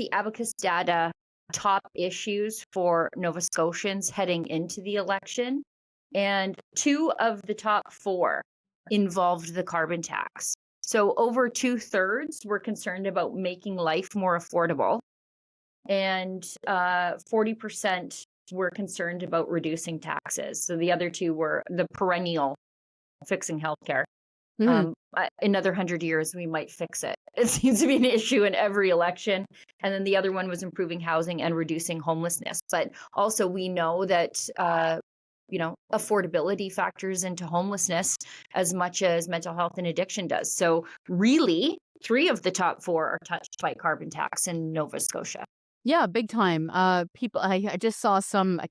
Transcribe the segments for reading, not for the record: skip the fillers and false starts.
the Abacus data top issues for Nova Scotians heading into the election, and 2 of the top 4 involved the carbon tax. So over 2/3 were concerned about making life more affordable, and 40% were concerned about reducing taxes. So the other 2 were the perennial fixing healthcare. Another 100 years, we might fix it. It seems to be an issue in every election. And then the other one was improving housing and reducing homelessness. But also we know that, affordability factors into homelessness as much as mental health and addiction does. So really, 3 of the top 4 are touched by carbon tax in Nova Scotia. Yeah, big time. People, I just saw some,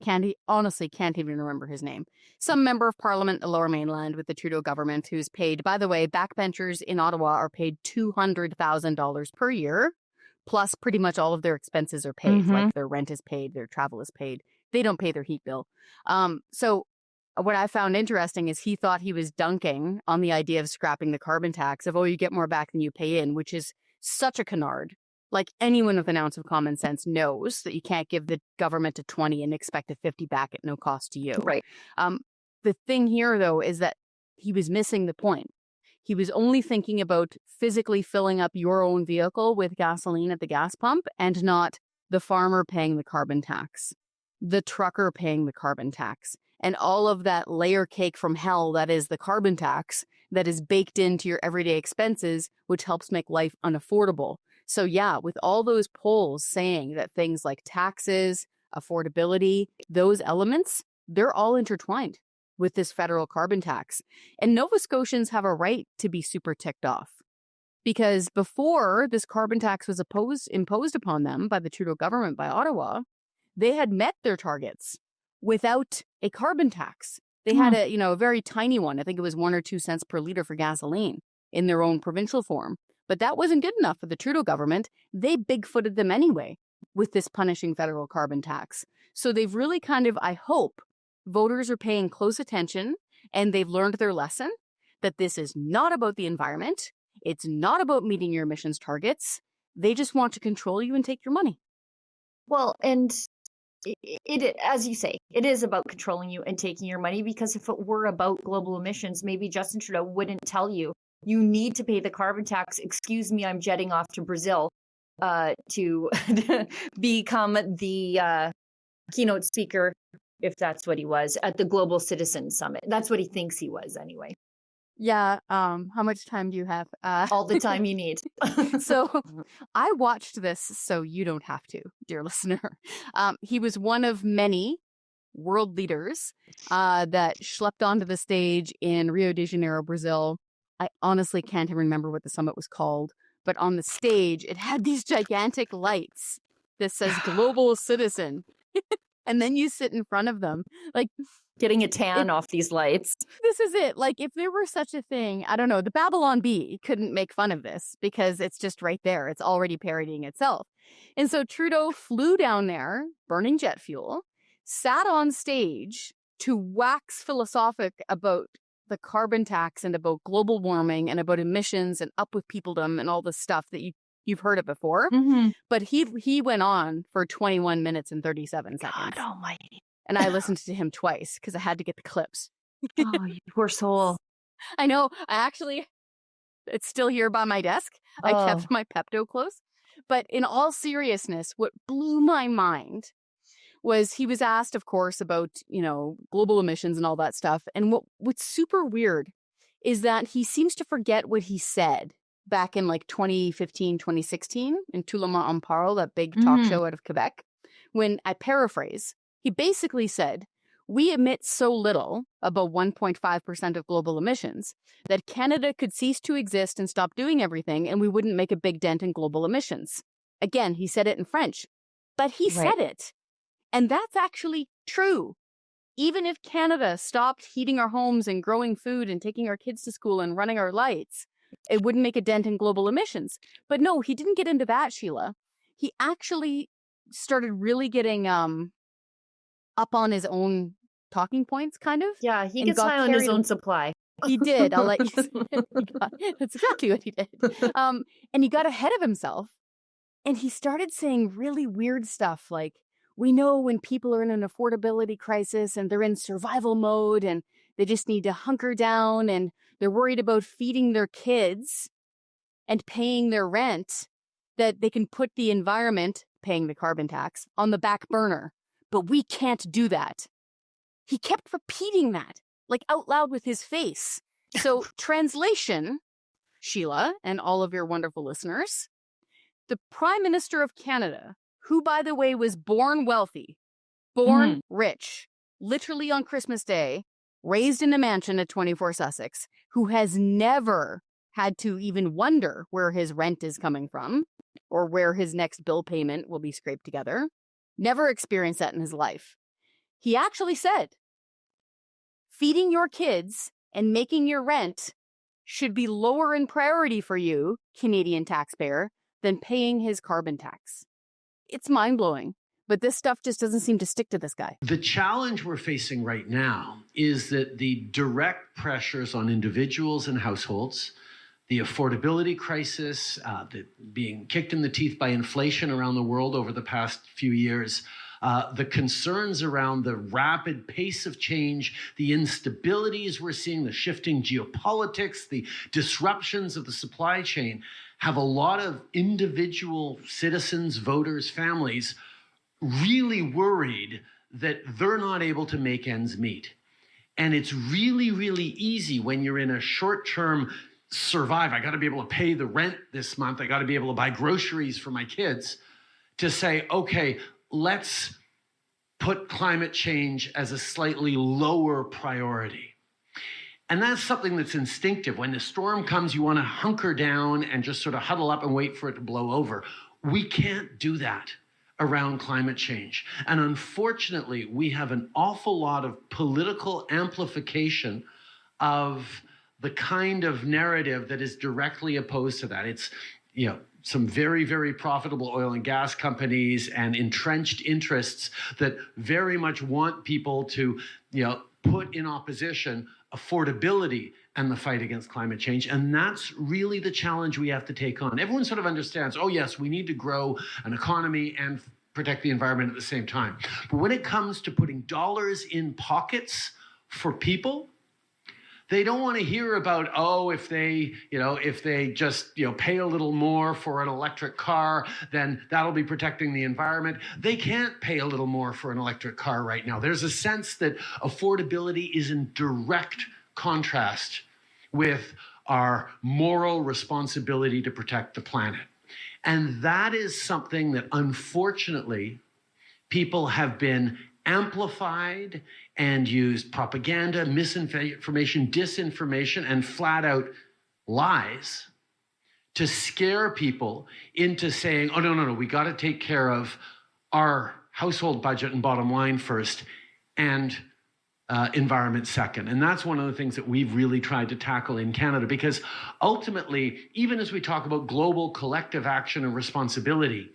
honestly can't even remember his name. Some member of parliament in the Lower Mainland with the Trudeau government who's paid, by the way, backbenchers in Ottawa are paid $200,000 per year, plus pretty much all of their expenses are paid. Like their rent is paid, their travel is paid. They don't pay their heat bill. So what I found interesting is he thought he was dunking on the idea of scrapping the carbon tax of, you get more back than you pay in, which is such a canard. Like anyone with an ounce of common sense knows that you can't give the government a 20 and expect a 50 back at no cost to you. Right. The thing here, though, is that he was missing the point. He was only thinking about physically filling up your own vehicle with gasoline at the gas pump and not the farmer paying the carbon tax, the trucker paying the carbon tax, and all of that layer cake from hell that is the carbon tax that is baked into your everyday expenses, which helps make life unaffordable. So yeah, with all those polls saying that things like taxes, affordability, those elements, they're all intertwined with this federal carbon tax. And Nova Scotians have a right to be super ticked off. Because before this carbon tax was imposed upon them by the Trudeau government, by Ottawa, they had met their targets without a carbon tax. They had a very tiny one. I think it was 1 or 2 cents per liter for gasoline in their own provincial form. But that wasn't good enough for the Trudeau government. They big-footed them anyway with this punishing federal carbon tax. So they've really kind of, I hope, voters are paying close attention and they've learned their lesson that this is not about the environment. It's not about meeting your emissions targets. They just want to control you and take your money. Well, and it, as you say, it is about controlling you and taking your money, because if it were about global emissions, maybe Justin Trudeau wouldn't tell you, you need to pay the carbon tax. Excuse me, I'm jetting off to Brazil to become the keynote speaker, if that's what he was, at the Global Citizen Summit. That's what he thinks he was anyway. Yeah. How much time do you have? All the time you need. So I watched this so you don't have to, dear listener. He was one of many world leaders that schlepped onto the stage in Rio de Janeiro, Brazil. I honestly can't even remember what the summit was called, but on the stage, it had these gigantic lights that says Global Citizen. And then you sit in front of them, like getting a tan off these lights. This is it. Like, if there were such a thing, I don't know, the Babylon Bee couldn't make fun of this because it's just right there. It's already parodying itself. And so Trudeau flew down there, burning jet fuel, sat on stage to wax philosophic about the carbon tax and about global warming and about emissions and up with peopledom and all this stuff that you've heard it before. But he went on for 21 minutes and 37 seconds. God almighty. And I listened to him twice because I had to get the clips. Oh, you poor soul. I know. It's still here by my desk. I kept my Pepto close. But in all seriousness, what blew my mind was he was asked, of course, about, global emissions and all that stuff. And what's super weird is that he seems to forget what he said back in like 2015, 2016 in Tout le monde en parle, that big talk show out of Quebec. When I paraphrase, he basically said, we emit so little, about 1.5% of global emissions, that Canada could cease to exist and stop doing everything, and we wouldn't make a big dent in global emissions. Again, he said it in French, but he said it. And that's actually true. Even if Canada stopped heating our homes and growing food and taking our kids to school and running our lights, it wouldn't make a dent in global emissions. But no, he didn't get into that, Sheila. He actually started really getting up on his own talking points, kind of. Yeah, he gets high on his own supply. He did. I'll let you say. That's exactly what he did. And he got ahead of himself And he started saying really weird stuff like, we know when people are in an affordability crisis and they're in survival mode and they just need to hunker down and they're worried about feeding their kids and paying their rent, that they can put the environment, paying the carbon tax, on the back burner. But we can't do that. He kept repeating that, like out loud with his face. So, translation, Sheila and all of your wonderful listeners, the Prime Minister of Canada, who, by the way, was born wealthy, born rich, literally on Christmas Day, raised in a mansion at 24 Sussex, who has never had to even wonder where his rent is coming from or where his next bill payment will be scraped together, never experienced that in his life. He actually said, feeding your kids and making your rent should be lower in priority for you, Canadian taxpayer, than paying his carbon tax. It's mind-blowing, but this stuff just doesn't seem to stick to this guy. The challenge we're facing right now is that the direct pressures on individuals and households, the affordability crisis, the being kicked in the teeth by inflation around the world over the past few years, the concerns around the rapid pace of change, the instabilities we're seeing, the shifting geopolitics, the disruptions of the supply chain, have a lot of individual citizens, voters, families really worried that they're not able to make ends meet. And it's really, really easy when you're in a short-term survive. I got to be able to pay the rent this month. I got to be able to buy groceries for my kids, to say, okay, let's put climate change as a slightly lower priority. And that's something that's instinctive. When the storm comes, you want to hunker down and just sort of huddle up and wait for it to blow over. We can't do that around climate change. And unfortunately, we have an awful lot of political amplification of the kind of narrative that is directly opposed to that. It's, some very, very profitable oil and gas companies and entrenched interests that very much want people to, put in opposition affordability and the fight against climate change. And that's really the challenge we have to take on. Everyone sort of understands, oh yes, we need to grow an economy and protect the environment at the same time. But when it comes to putting dollars in pockets for people, they don't want to hear about, if they just, pay a little more for an electric car, then that'll be protecting the environment. They can't pay a little more for an electric car right now. There's a sense that affordability is in direct contrast with our moral responsibility to protect the planet. And that is something that, unfortunately, people have been amplified and used propaganda, misinformation, disinformation, and flat out lies to scare people into saying, oh, no, we got to take care of our household budget and bottom line first and environment second. And that's one of the things that we've really tried to tackle in Canada, because ultimately, even as we talk about global collective action and responsibility,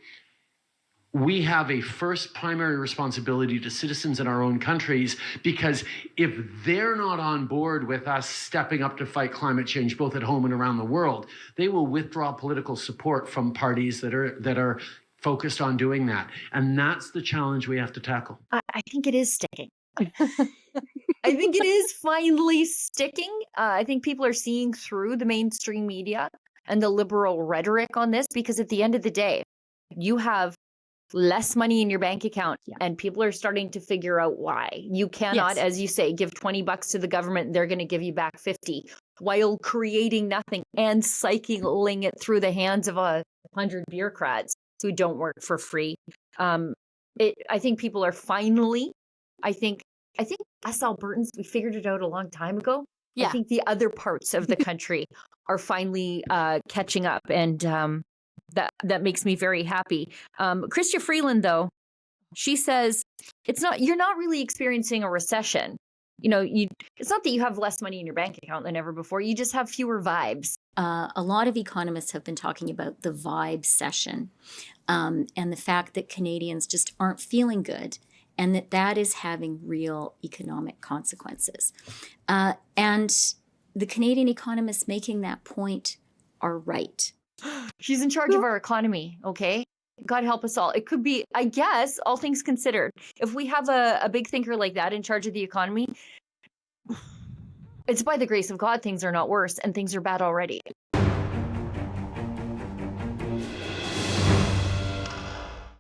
we have a first primary responsibility to citizens in our own countries, because if they're not on board with us stepping up to fight climate change, both at home and around the world, they will withdraw political support from parties that are focused on doing that. And that's the challenge we have to tackle. I think it is sticking. I think it is finally sticking. I think people are seeing through the mainstream media and the liberal rhetoric on this, because at the end of the day, you have less money in your bank account, and people are starting to figure out why. You cannot, as you say, give $20 to the government, they're going to give you back 50, while creating nothing and cycling it through the hands of 100 bureaucrats who don't work for free. I think people are finally, I think us Albertans, we figured it out a long time ago. I think the other parts of the country are finally catching up, and that makes me very happy. Chrystia Freeland, though, she says you're not really experiencing a recession. It's not that you have less money in your bank account than ever before. You just have fewer vibes. A lot of economists have been talking about the vibe session, and the fact that Canadians just aren't feeling good, and that is having real economic consequences. And the Canadian economists making that point are right. She's in charge of our economy, okay? God help us all. It could be, I guess, all things considered, if we have a big thinker like that in charge of the economy, it's by the grace of God things are not worse and things are bad already.